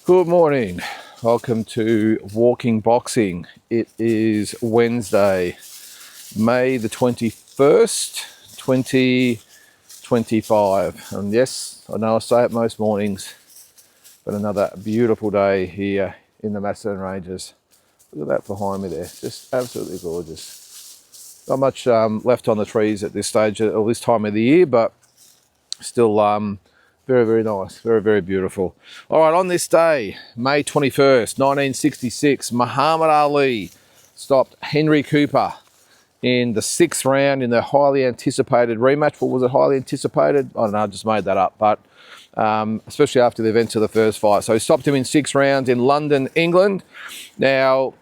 Good morning. Welcome to Walking Boxing. It is Wednesday, May the 21st, 2025. And yes, I know I say it most mornings, but another beautiful day here in the Macedon Ranges. Look at that behind me there. Just absolutely gorgeous. Not much left on the trees at this stage or this time of the year, but still very, very nice. Very, very beautiful. All right, on this day, May 21st, 1966, Muhammad Ali stopped Henry Cooper in the 6th round in the highly anticipated rematch. What was it, highly anticipated? I don't know, I just made that up, but especially after the events of the first fight. So he stopped him in 6 rounds in London, England. Now,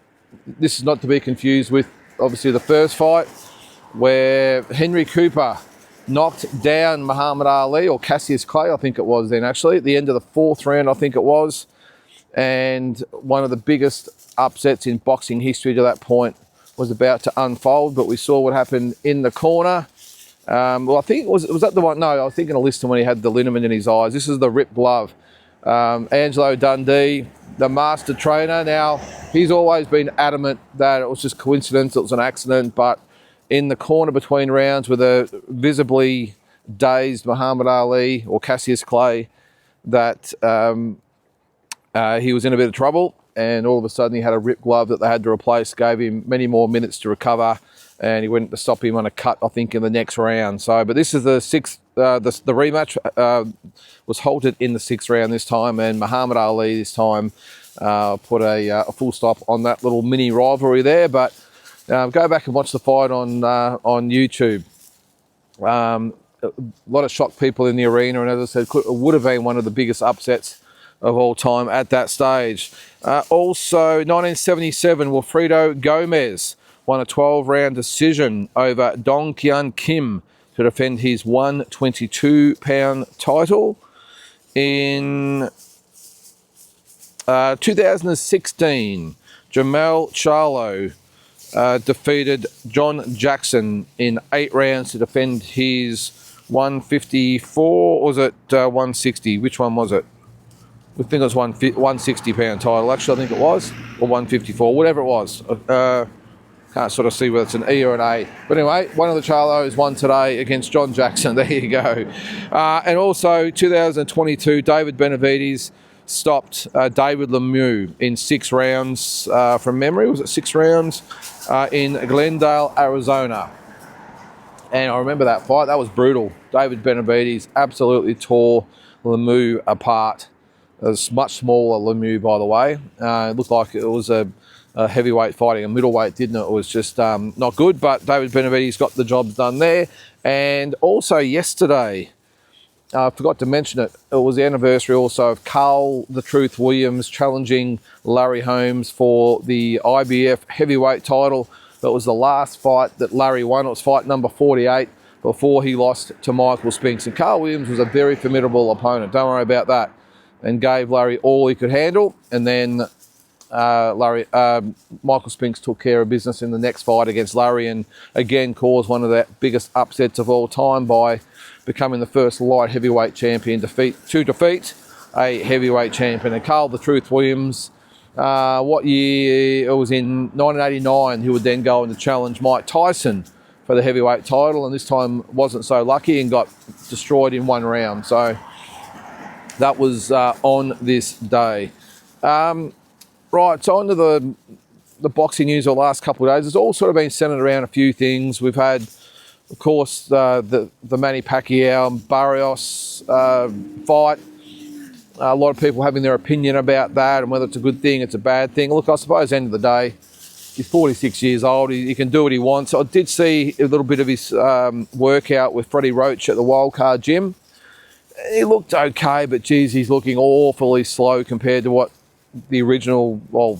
this is not to be confused with, obviously, the first fight where Henry Cooper knocked down Muhammad Ali, or Cassius Clay, I think it was then actually, at the end of the 4th round, I think it was. And one of the biggest upsets in boxing history to that point was about to unfold, but we saw what happened in the corner. Well, I think was that the one? No, I was thinking of Liston when he had the liniment in his eyes. This is the ripped glove. Angelo Dundee, the master trainer. Now, he's always been adamant that it was just coincidence, it was an accident, but in the corner between rounds with a visibly dazed Muhammad Ali or Cassius Clay, that he was in a bit of trouble, and all of a sudden he had a ripped glove that they had to replace, gave him many more minutes to recover, and he went to stop him on a cut, I think, in the next round. So, but this is the 6th, the rematch was halted in the 6th round this time, and Muhammad Ali this time put a full stop on that little mini rivalry there. But go back and watch the fight on YouTube. A lot of shocked people in the arena, and as I said, it would have been one of the biggest upsets of all time at that stage. Also, 1977, Wilfredo Gomez won a 12-round decision over Dong Kyun Kim to defend his 122-pound title. In 2016, Jamel Charlo defeated John Jackson in 8 rounds to defend his 154, or was it 160? Which one was it? I think it was 160-pound title, actually, I think it was, or 154, whatever it was. Can't sort of see whether it's an E or an A. But anyway, one of the Charlos won today against John Jackson. There you go. And also, 2022, David Benavides stopped David Lemieux in 6 rounds from memory. Was it 6 rounds in Glendale, Arizona? And I remember that fight. That was brutal. David Benavides absolutely tore Lemieux apart. It was much smaller Lemieux, by the way. It looked like it was a heavyweight fighting a middleweight, didn't it? It was just not good, but David Benavides got the job done there. And also yesterday, I forgot to mention it, it was the anniversary also of Carl the Truth Williams challenging Larry Holmes for the IBF heavyweight title. That was the last fight that Larry won. It was fight number 48 before he lost to Michael Spinks. And Carl Williams was a very formidable opponent, don't worry about that, and gave Larry all he could handle. And then Michael Spinks took care of business in the next fight against Larry, and again caused one of the biggest upsets of all time by becoming the first light heavyweight champion to defeat a heavyweight champion. And Carl the Truth Williams, what year? It was in 1989. He would then go on to challenge Mike Tyson for the heavyweight title, and this time wasn't so lucky and got destroyed in 1 round. So that was on this day. Right, so on to the boxing news of the last couple of days. It's all sort of been centered around a few things. We've had, of course, the Manny Pacquiao and Barrios fight. A lot of people having their opinion about that and whether it's a good thing, it's a bad thing. Look, I suppose at the end of the day, he's 46 years old. He can do what he wants. I did see a little bit of his workout with Freddie Roach at the Wildcard Gym. He looked okay, but geez, he's looking awfully slow compared to what the original, well,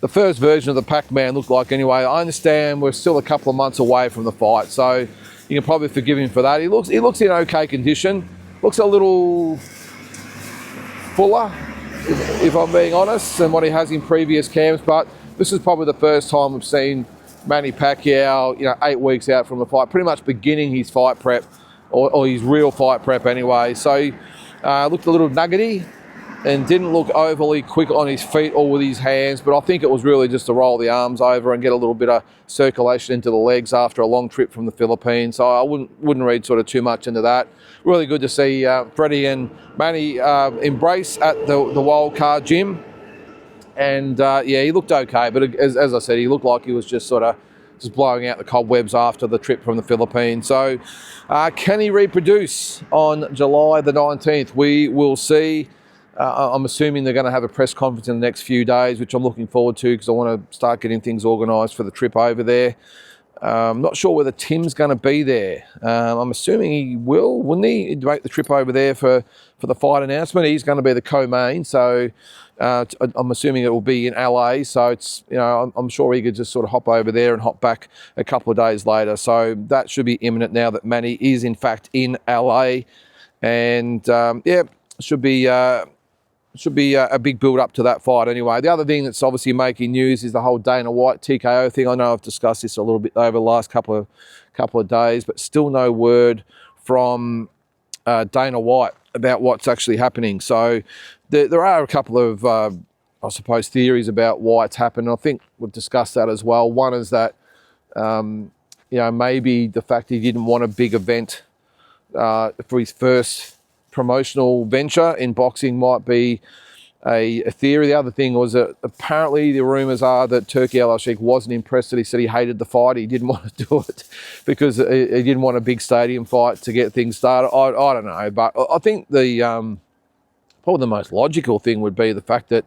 the first version of the Pac-Man looked like anyway. I understand we're still a couple of months away from the fight, so you can probably forgive him for that. He looks in okay condition. Looks a little fuller, if I'm being honest, than what he has in previous camps, but this is probably the first time we've seen Manny Pacquiao, 8 weeks out from the fight, pretty much beginning his fight prep, or his real fight prep anyway. So looked a little nuggety. and didn't look overly quick on his feet or with his hands, but I think it was really just to roll the arms over and get a little bit of circulation into the legs after a long trip from the Philippines. So I wouldn't read sort of too much into that. Really good to see Freddie and Manny embrace at the Wildcard gym. And yeah, he looked okay, but as I said, he looked like he was just sort of just blowing out the cobwebs after the trip from the Philippines. So can he reproduce on July the 19th? We will see. I'm assuming they're going to have a press conference in the next few days, which I'm looking forward to because I want to start getting things organised for the trip over there. I'm not sure whether Tim's going to be there. I'm assuming he will, wouldn't he? He'd make the trip over there for the fight announcement. He's going to be the co-main, so I'm assuming it will be in LA. So it's, you know, I'm sure he could just sort of hop over there and hop back a couple of days later. So that should be imminent now that Manny is in fact in LA, and yeah, should be a big build up to that fight anyway. The other thing that's obviously making news is the whole Dana White TKO thing. I know I've discussed this a little bit over the last couple of days, but still no word from Dana White about what's actually happening. So there are a couple of, I suppose, theories about why it's happened. I think we've discussed that as well. One is that, you know, maybe the fact he didn't want a big event for his first promotional venture in boxing might be a theory. The other thing was that apparently the rumours are that Turki Al-Sheikh wasn't impressed, that he said he hated the fight. He didn't want to do it because he didn't want a big stadium fight to get things started. I don't know, but I think the probably the most logical thing would be the fact that,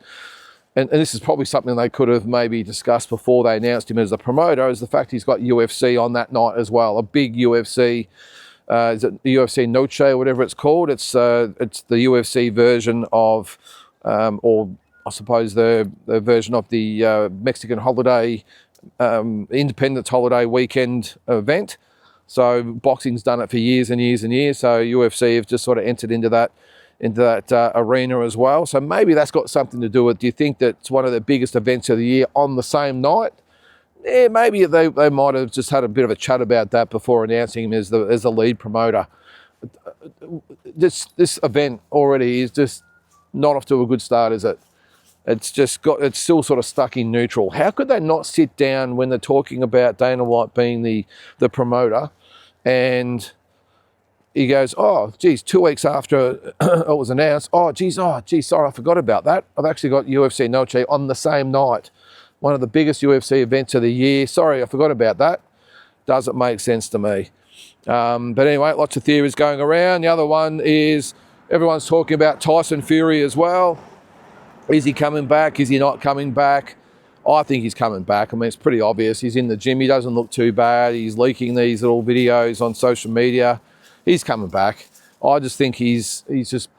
and this is probably something they could have maybe discussed before they announced him as a promoter, is the fact he's got UFC on that night as well, a big UFC. Is it the UFC Noche or whatever it's called? It's the UFC version of, or I suppose the version of the Mexican holiday, Independence holiday weekend event. So boxing's done it for years and years and years. So UFC have just sort of entered into that arena as well. So maybe that's got something to do with. Do you think that it's one of the biggest events of the year on the same night? Yeah, maybe they might have just had a bit of a chat about that before announcing him as the lead promoter. This event already is just not off to a good start, is it? It's still sort of stuck in neutral. How could they not sit down when they're talking about Dana White being the promoter, and he goes, oh, geez, 2 weeks after it was announced, oh, sorry, I forgot about that. I've actually got UFC Noche on the same night. One of the biggest UFC events of the year. Sorry, I forgot about that. Doesn't make sense to me. But anyway, lots of theories going around. The other one is everyone's talking about Tyson Fury as well. Is he coming back? Is he not coming back? I think he's coming back. I mean, it's pretty obvious. He's in the gym. He doesn't look too bad. He's leaking these little videos on social media. He's coming back. I just think he's just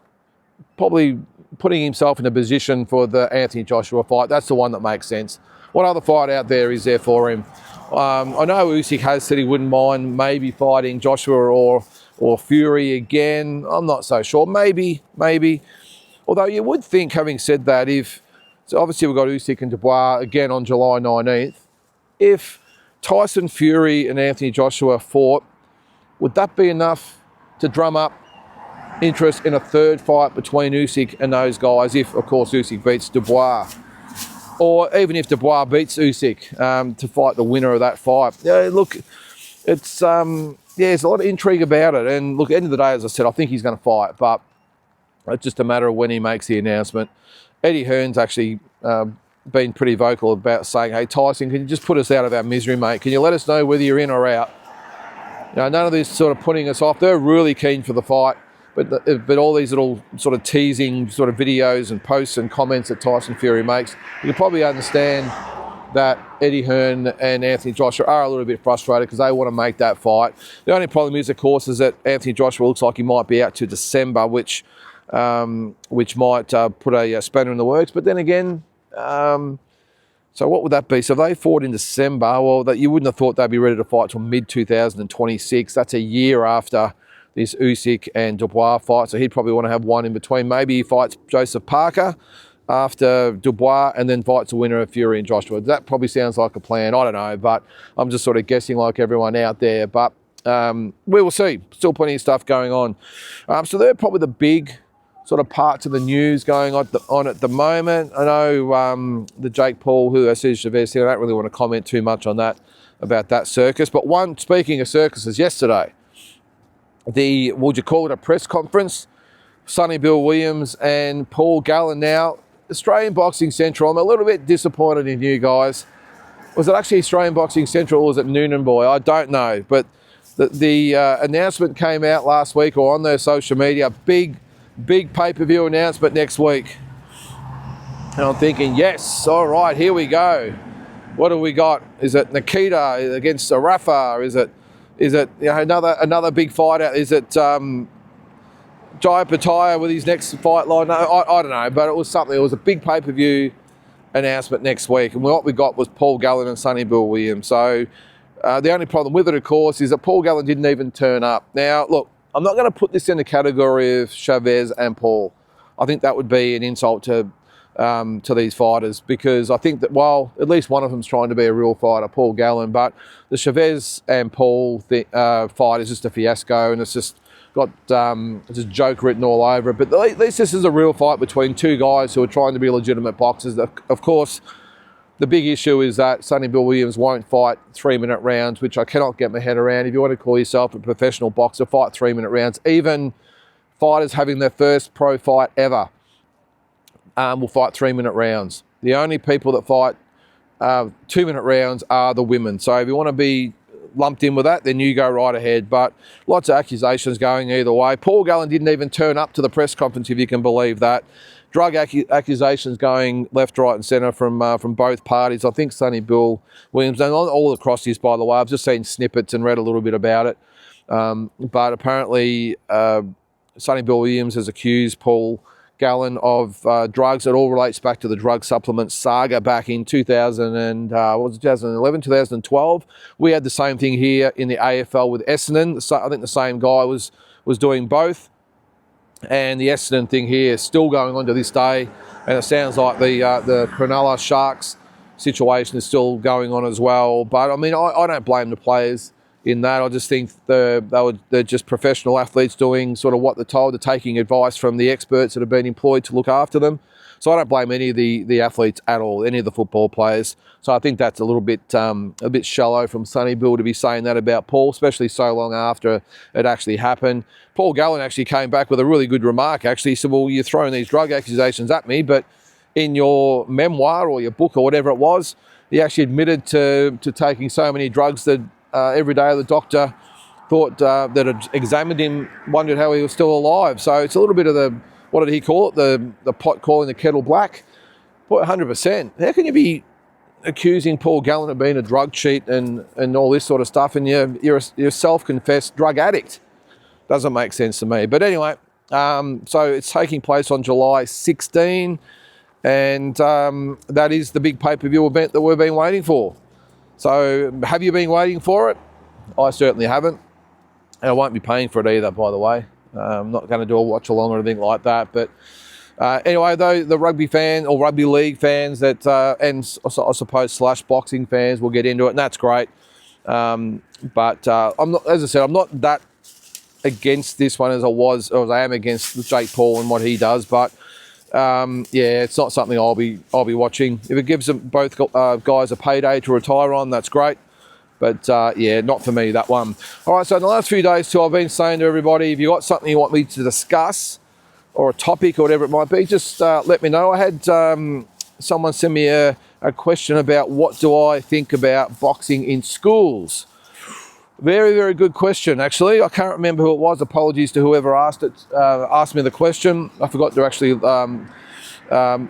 probably putting himself in a position for the Anthony Joshua fight. That's the one that makes sense. What other fight out there is there for him? I know Usyk has said he wouldn't mind maybe fighting Joshua or Fury again. I'm not so sure. Maybe. Although you would think, having said that, so obviously we've got Usyk and Dubois again on July 19th. If Tyson Fury and Anthony Joshua fought, would that be enough to drum up interest in a third fight between Usyk and those guys, if, of course, Usyk beats Dubois? Or even if Dubois beats Usyk to fight the winner of that fight. Yeah, look, it's there's a lot of intrigue about it. And look, at the end of the day, as I said, I think he's going to fight, but it's just a matter of when he makes the announcement. Eddie Hearn's actually been pretty vocal about saying, hey, Tyson, can you just put us out of our misery, mate? Can you let us know whether you're in or out? You know, none of this sort of putting us off. They're really keen for the fight. But all these little sort of teasing sort of videos and posts and comments that Tyson Fury makes, you can probably understand that Eddie Hearn and Anthony Joshua are a little bit frustrated because they want to make that fight. The only problem is, of course, is that Anthony Joshua looks like he might be out to December, which might put a spanner in the works. But then again, so what would that be? So if they fought in December, well, you wouldn't have thought they'd be ready to fight till mid-2026. That's a year after this Usyk and Dubois fight, so he'd probably want to have one in between. Maybe he fights Joseph Parker after Dubois and then fights the winner of Fury and Joshua. That probably sounds like a plan. I don't know, but I'm just sort of guessing like everyone out there. But we will see. Still plenty of stuff going on. So they're probably the big sort of parts of the news going on at the moment. I know the Jake Paul, who I see Chavez here, I don't really want to comment too much on that, about that circus. But speaking of circuses, yesterday, would you call it a press conference? Sonny Bill Williams and Paul Gallen. Now, Australian Boxing Central, I'm a little bit disappointed in you guys. Was it actually Australian Boxing Central or was it Noonan Boy? I don't know. But the announcement came out last week, or on their social media, big pay-per-view announcement next week. And I'm thinking, yes, all right, here we go. What have we got? Is it Nikita against Rafa? Is it another big fight out? Is it Jai Pataya with his next fight line? No, I don't know, but it was something. It was a big pay-per-view announcement next week, and what we got was Paul Gallen and Sonny Bill Williams. So the only problem with it, of course, is that Paul Gallen didn't even turn up. Now, look, I'm not going to put this in the category of Chavez and Paul. I think that would be an insult to these fighters, because I think that while at least one of them's trying to be a real fighter, Paul Gallen, but the Chavez and Paul fight is just a fiasco, and it's just got just joke written all over it. But at least this is a real fight between two guys who are trying to be legitimate boxers. Of course, the big issue is that Sonny Bill Williams won't fight 3-minute rounds, which I cannot get my head around. If you want to call yourself a professional boxer, fight 3-minute rounds. Even fighters having their first pro fight ever will fight 3-minute rounds. The only people that fight 2-minute rounds are the women. So if you want to be lumped in with that, then you go right ahead. But lots of accusations going either way. Paul Gallen didn't even turn up to the press conference, if you can believe that. Drug accusations going left, right and centre from both parties. I think Sonny Bill Williams, and all across this, by the way, I've just seen snippets and read a little bit about it. But apparently Sonny Bill Williams has accused Paul Gallen of drugs. It all relates back to the drug supplement saga back in 2011, 2012. We had the same thing here in the AFL with Essendon. So I think the same guy was doing both. And the Essendon thing here is still going on to this day. And it sounds like the Cronulla Sharks situation is still going on as well. But I mean, I don't blame the players in that. I just think they're just professional athletes doing sort of what they're told. They're taking advice from the experts that have been employed to look after them. So I don't blame any of the athletes at all, any of the football players. So I think that's a little bit shallow from Sonny Bill to be saying that about Paul, especially so long after it actually happened. Paul Gallen actually came back with a really good remark. Actually, he said, well, you're throwing these drug accusations at me, but in your memoir or your book or whatever it was, he actually admitted to taking so many drugs that every day the doctor thought that had examined him wondered how he was still alive. So it's a little bit of the, what did he call it, the pot calling the kettle black? Boy, 100%. How can you be accusing Paul Gallen of being a drug cheat and all this sort of stuff, and you're a self-confessed drug addict? Doesn't make sense to me. But anyway, so it's taking place on July 16, and that is the big pay-per-view event that we've been waiting for. So have you been waiting for it? I certainly haven't. And I won't be paying for it either, by the way. I'm not going to do a watch along or anything like that. But anyway, though, the rugby fan or rugby league fans that, and I suppose / boxing fans will get into it, and that's great. But I'm not, as I said, I'm not that against this one as I am against Jake Paul and what he does. But yeah, it's not something I'll be watching. If it gives them both guys a payday to retire on, that's great. But yeah, not for me, that one. All right, so in the last few days too, I've been saying to everybody, if you've got something you want me to discuss or a topic or whatever it might be, just let me know. I had someone send me a question about what do I think about boxing in schools. Very, very good question, actually. I can't remember who it was. Apologies to whoever asked me the question. I forgot to actually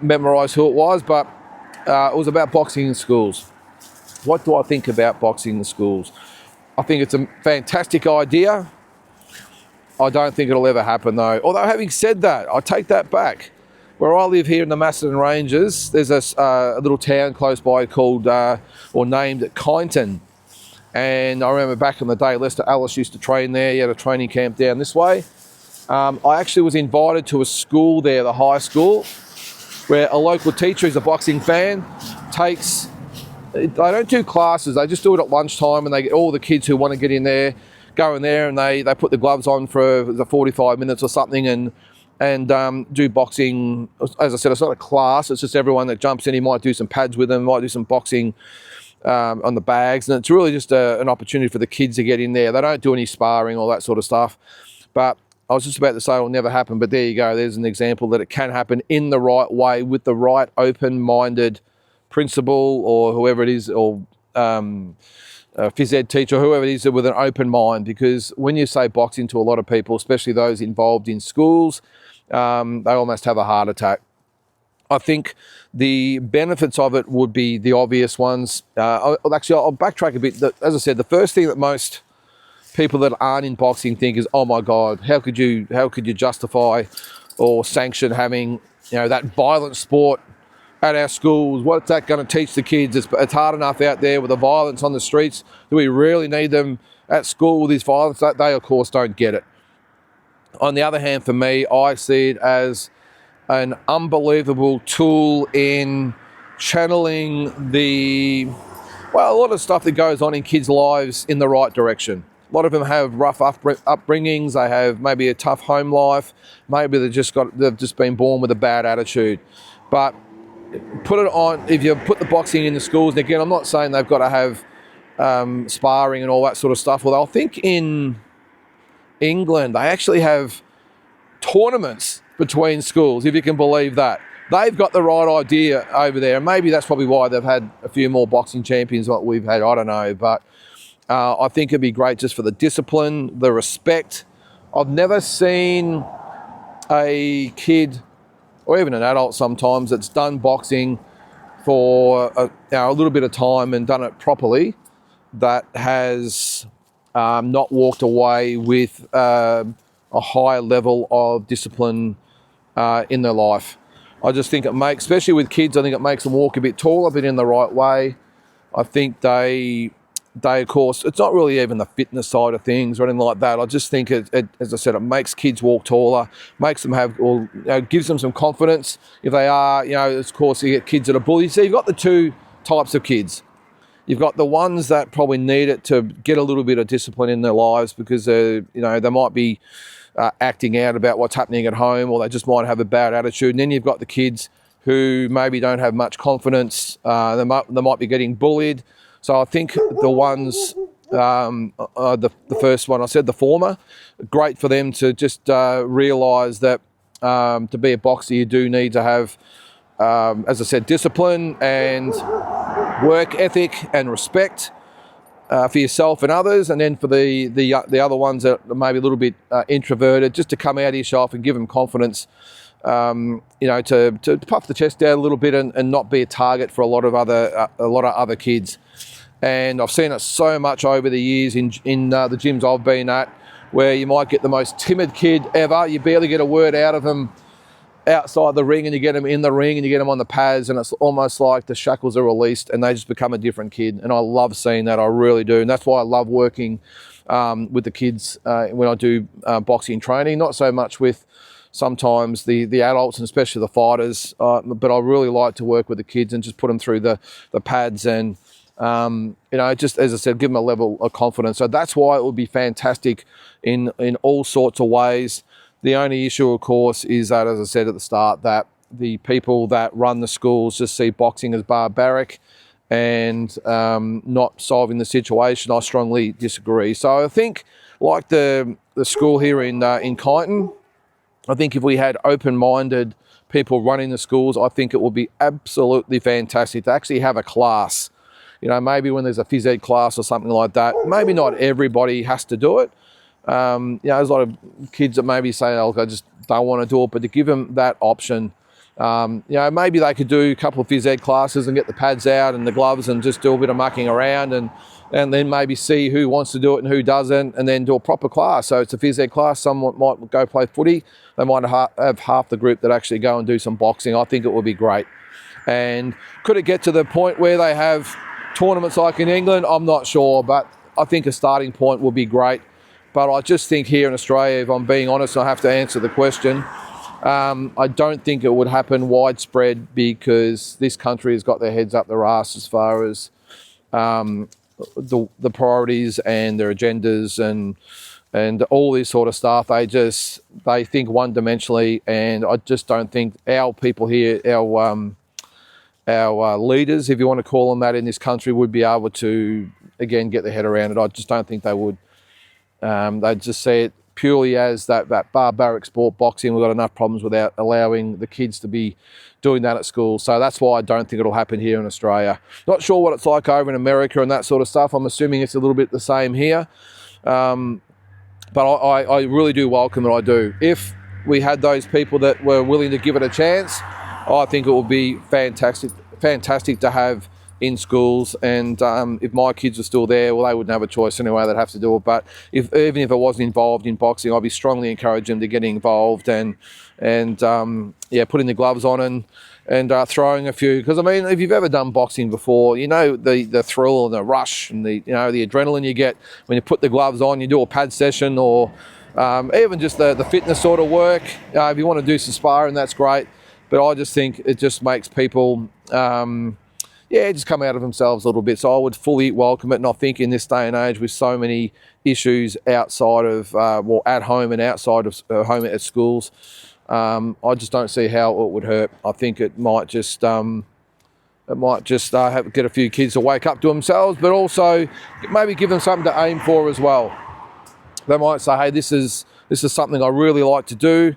memorise who it was, but it was about boxing in schools. What do I think about boxing in schools? I think it's a fantastic idea. I don't think it'll ever happen, though. Although, having said that, I take that back. Where I live here in the Macedon Ranges, there's a little town close by called, or named Kyneton. And I remember back in the day, Lester Ellis used to train there. He had a training camp down this way. I actually was invited to a school there, the high school, where a local teacher who's a boxing fan takes, they don't do classes, they just do it at lunchtime, and they get all the kids who want to get in there, go in there, and they put the gloves on for 45 minutes or something, and and do boxing. As I said, it's not a class, it's just everyone that jumps in. He might do some pads with them, might do some boxing on the bags, and it's really just an opportunity for the kids to get in there. They don't do any sparring, all that sort of stuff. But I was just about to say it'll never happen, but there you go. There's an example that it can happen in the right way with the right open-minded principal or whoever it is, or phys ed teacher, whoever it is, with an open mind. Because when you say boxing to a lot of people, especially those involved in schools, they almost have a heart attack. I think the benefits of it would be the obvious ones. I'll backtrack a bit. As I said, the first thing that most people that aren't in boxing think is, oh my God, how could you justify or sanction having that violent sport at our schools? What's that going to teach the kids? It's hard enough out there with the violence on the streets. Do we really need them at school with this violence? They of course don't get it. On the other hand, for me, I see it as an unbelievable tool in channeling a lot of stuff that goes on in kids' lives in the right direction. A lot of them have rough upbringings. They have maybe a tough home life. Maybe they've just been born with a bad attitude. But put it on, if you put the boxing in the schools, and again, I'm not saying they've got to have sparring and all that sort of stuff. Well, I think in England, they actually have tournaments between schools, if you can believe that. They've got the right idea over there, and maybe that's probably why they've had a few more boxing champions like we've had, I don't know, but I think it'd be great just for the discipline, the respect. I've never seen a kid, or even an adult sometimes, that's done boxing for a little bit of time and done it properly, that has not walked away with a higher level of discipline in their life. I just think it makes, especially with kids, I think it makes them walk a bit taller, but in the right way. I think they of course, it's not really even the fitness side of things or anything like that. I just think it as I said, it makes kids walk taller, makes them have, or gives them some confidence. If they are, of course, you get kids that are bullied. So you've got the two types of kids. You've got the ones that probably need it to get a little bit of discipline in their lives because they might be acting out about what's happening at home, or they just might have a bad attitude. And then you've got the kids who maybe don't have much confidence. They might be getting bullied. So I think the ones, the first one, I said the former, great for them to just realise that to be a boxer you do need to have, as I said, discipline and work ethic and respect for yourself and others. And then for the other ones that are maybe a little bit introverted, just to come out of yourself and give them confidence, to puff the chest out a little bit and not be a target for a lot of other kids. And I've seen it so much over the years in the gyms I've been at, where you might get the most timid kid ever. You barely get a word out of them outside the ring, and you get them in the ring and you get them on the pads, and it's almost like the shackles are released and they just become a different kid. And I love seeing that, I really do. And that's why I love working with the kids when I do boxing training, not so much with sometimes the adults and especially the fighters, but I really like to work with the kids and just put them through the pads and just, as I said, give them a level of confidence. So that's why it would be fantastic in all sorts of ways. The only issue, of course, is that, as I said at the start, that the people that run the schools just see boxing as barbaric and not solving the situation. I strongly disagree. So I think, like the school here in Kyneton, I think if we had open-minded people running the schools, I think it would be absolutely fantastic to actually have a class. Maybe when there's a phys ed class or something like that, maybe not everybody has to do it. There's a lot of kids that maybe say, oh, I just don't want to do it, but to give them that option, maybe they could do a couple of phys ed classes and get the pads out and the gloves and just do a bit of mucking around and then maybe see who wants to do it and who doesn't, and then do a proper class. So it's a phys ed class. Someone might go play footy. They might have half the group that actually go and do some boxing. I think it would be great. And could it get to the point where they have tournaments like in England? I'm not sure, but I think a starting point would be great. But I just think here in Australia, if I'm being honest, I have to answer the question. I don't think it would happen widespread because this country has got their heads up their arse as far as the priorities and their agendas and and all this sort of stuff. They think one-dimensionally, and I just don't think our people here, our leaders, if you want to call them that, in this country, would be able to, again, get their head around it. I just don't think they would. They just see it purely as that barbaric sport, boxing. We've got enough problems without allowing the kids to be doing that at school. So that's why I don't think it'll happen here in Australia. Not sure what it's like over in America and that sort of stuff. I'm assuming it's a little bit the same here. But I really do welcome it, I do. If we had those people that were willing to give it a chance, I think it would be fantastic to have in schools. And if my kids were still there, well, they wouldn't have a choice anyway. They'd have to do it. But even if I wasn't involved in boxing, I'd be strongly encouraging them to get involved and putting the gloves on and throwing a few. Because I mean, if you've ever done boxing before, you know the thrill and the rush and the adrenaline you get when you put the gloves on. You do a pad session or even just the fitness sort of work. If you want to do some sparring, that's great. But I just think it just makes people just come out of themselves a little bit. So I would fully welcome it. And I think in this day and age, with so many issues outside of, at home and outside of home at schools, I just don't see how it would hurt. I think it might just get a few kids to wake up to themselves, but also maybe give them something to aim for as well. They might say, hey, this is something I really like to do.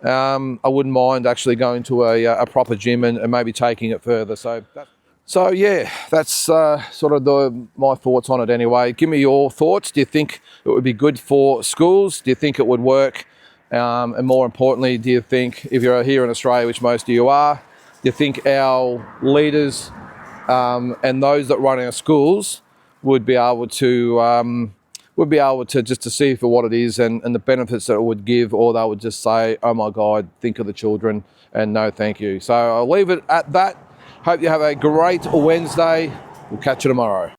I wouldn't mind actually going to a proper gym and maybe taking it further. So yeah, that's sort of my thoughts on it anyway. Give me your thoughts. Do you think it would be good for schools? Do you think it would work? And more importantly, do you think, if you're here in Australia, which most of you are, do you think our leaders and those that run our schools would be able to just to see for what it is and the benefits that it would give, or they would just say, oh my God, think of the children and no thank you. So I'll leave it at that. Hope you have a great Wednesday. We'll catch you tomorrow.